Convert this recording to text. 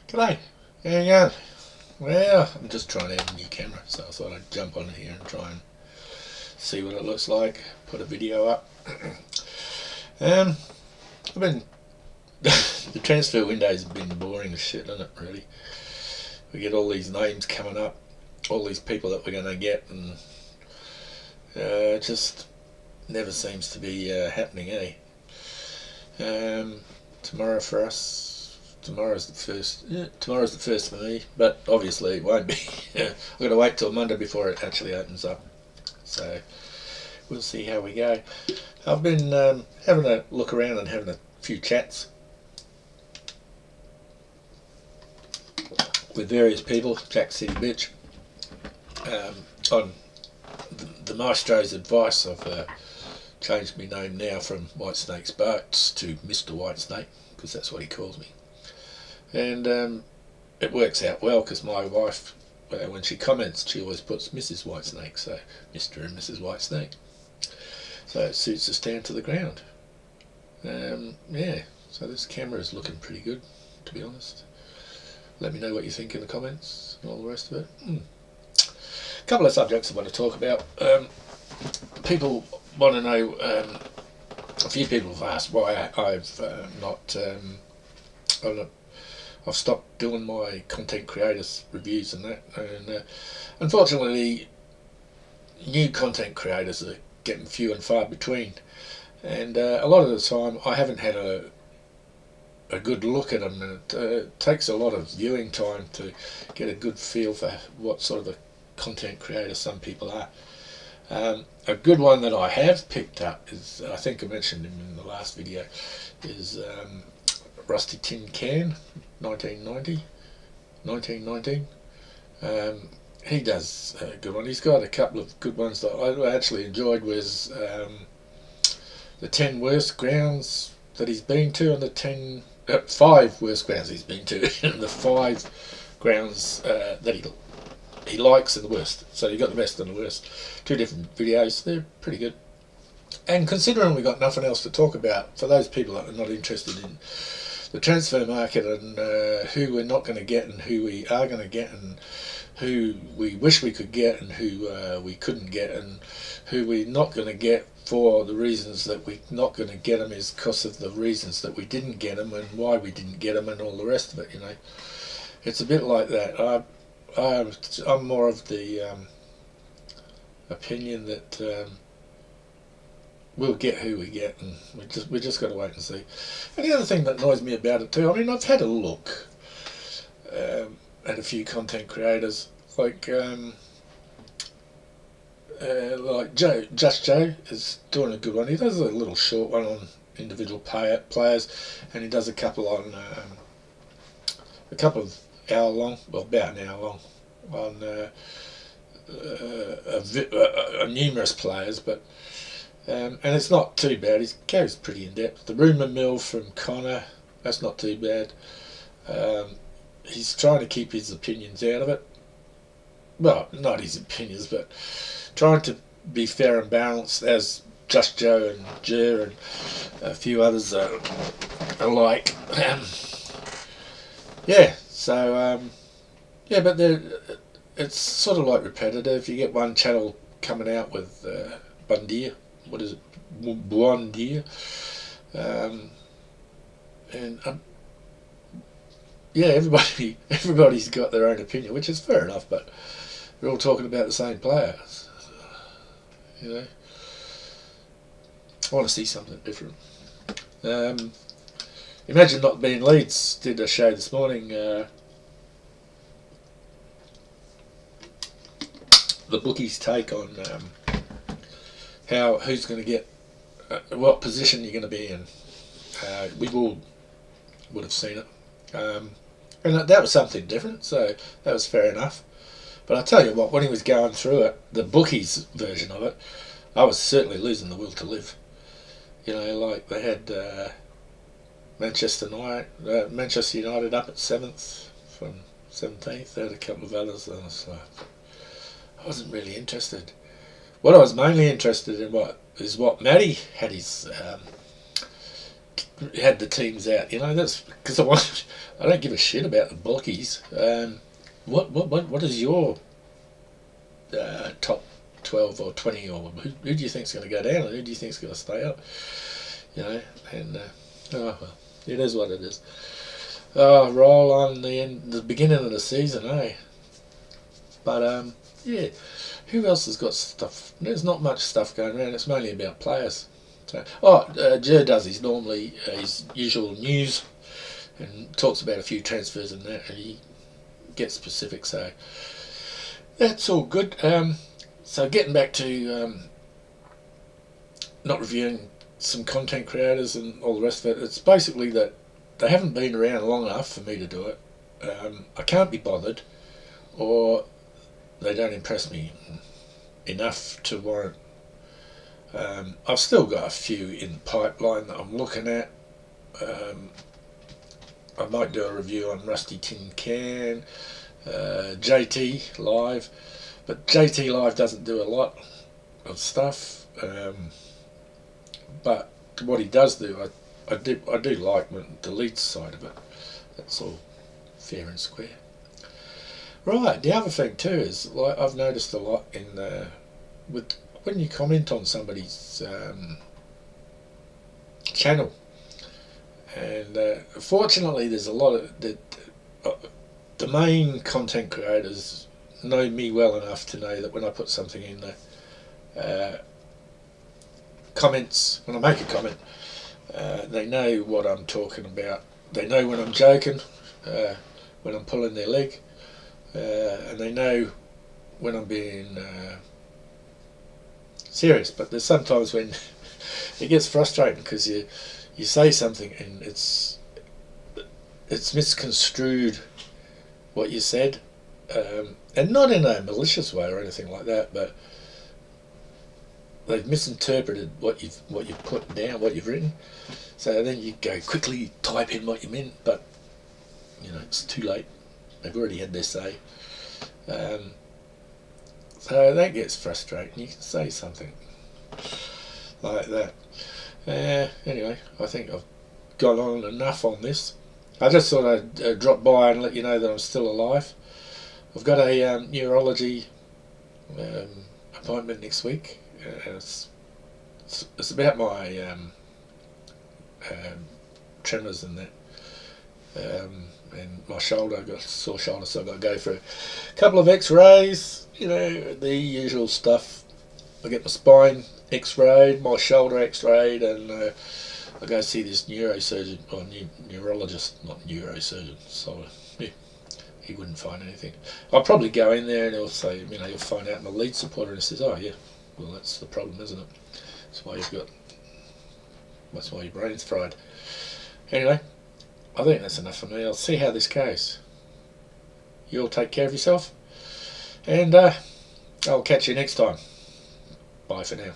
G'day, how you going? Well, I'm just trying out a new camera, so I thought I'd jump on here and try and see what it looks like, put a video up. I've been the transfer windows have been boring as shit, isn't it, really? We get all these names coming up, all these people that we're going to get, and it just never seems to be happening, eh? Tomorrow for us. Tomorrow's the first. Yeah, tomorrow's the first for me, but obviously it won't be. I've got to wait till Monday before it actually opens up. So we'll see how we go. I've been having a look around and having a few chats with various people. Jack City Bitch. On the maestro's advice, I've changed my name now from Whitesnake's Boats to Mr.Whitesnake, because that's what he calls me. And it works out well, because my wife, when she comments, she always puts Mrs. Whitesnake, so Mr. and Mrs. Whitesnake. So it suits us down to the ground. Yeah, so this camera is looking pretty good, to be honest. Let me know what you think in the comments and all the rest of it. A couple of subjects I want to talk about. People want to know, a few people have asked why I've I've stopped doing my content creators reviews and that, and unfortunately new content creators are getting few and far between, and a lot of the time I haven't had a good look at them, and it takes a lot of viewing time to get a good feel for what sort of a content creator some people are. A good one that I have picked up is, I think I mentioned him in the last video, is Rusty Tin Can 1919. He does a good one. He's got a couple of good ones that I actually enjoyed. Was the 10 worst grounds that he's been to, and the 5 worst grounds he's been to, and the 5 grounds that he likes and the worst. So you got the best and the worst. 2 different videos. They're pretty good. And considering we've got nothing else to talk about, for those people that are not interested in the transfer market and who we're not going to get and who we are going to get and who we wish we could get and who we couldn't get and who we're not going to get for the reasons that we're not going to get them is because of the reasons that we didn't get them and why we didn't get them and all the rest of it, you know. It's a bit like that. I'm more of the opinion that we'll get who we get, and we just got to wait and see. And the other thing that annoys me about it too, I mean, I've had a look at a few content creators, like Just Joe is doing a good one. He does a little short one on individual players, and he does a couple on a couple of hour long, well, about an hour long, on numerous players, but. And it's not too bad. He goes pretty in depth. The rumour mill from Connor, that's not too bad. He's trying to keep his opinions out of it. Well, not his opinions, but trying to be fair and balanced, as Just Joe and Jer and a few others are like. Yeah, so yeah, but it's sort of like repetitive. You get one channel coming out with Bundia. What is it? Buondia. And yeah, everybody's got their own opinion, which is fair enough, but we're all talking about the same players, you know. I want to see something different. Imagine Not Being Leeds did a show this morning, the bookies' take on who's going to get what position you're going to be in. We all would have seen it, and that was something different, so that was fair enough. But I tell you what, when he was going through it, the bookies' version of it, I was certainly losing the will to live. You know, like they had Manchester United up at 7th from 17th. They had a couple of others, and I was like, I wasn't really interested. What I was mainly interested in is what Matty had his had the teams out. You know, that's because I don't give a shit about the bookies. What is your top 12 or 20, or who do you think's going to go down, and who do you think's going to stay up? You know, and oh well, it is what it is. Oh, roll on the beginning of the season, eh? But yeah, who else has got stuff? There's not much stuff going around. It's mainly about players. So, Jer does his usual news and talks about a few transfers and that, and he gets specific. So that's all good. So getting back to not reviewing some content creators and all the rest of it, it's basically that they haven't been around long enough for me to do it. I can't be bothered, or they don't impress me enough to warrant. I've still got a few in the pipeline that I'm looking at. I might do a review on Rusty Tin Can, JT Live, but JT Live doesn't do a lot of stuff. But what he does do, I do like the Leeds side of it. That's all fair and square. Right, the other thing too is, like, I've noticed a lot in with when you comment on somebody's channel, and fortunately there's a lot of the main content creators know me well enough to know that when I put something in the comments, when I make a comment, they know what I'm talking about. They know when I'm joking, when I'm pulling their leg, and they know when I'm being serious. But there's sometimes when it gets frustrating because you say something and it's misconstrued what you said, and not in a malicious way or anything like that, but they've misinterpreted what you've put down, what you've written. So then you go quickly type in what you meant, but you know it's too late. They've already had their say. So that gets frustrating. You can say something like that. Anyway, I think I've gone on enough on this. I just thought I'd drop by and let you know that I'm still alive. I've got a neurology appointment next week. It's about my tremors and that, and my shoulder. I've got a sore shoulder, so I've got to go for a couple of x-rays, you know, the usual stuff. I get my spine x-rayed, my shoulder x-rayed, and I go see this neurosurgeon, or neurologist, not neurosurgeon, so yeah, he wouldn't find anything. I'll probably go in there and he'll say, you know, you'll find out my lead supporter, and he says, oh yeah, well that's the problem, isn't it? That's why your brain's fried. Anyway, I think that's enough for me. I'll see how this goes. You all take care of yourself, and I'll catch you next time. Bye for now.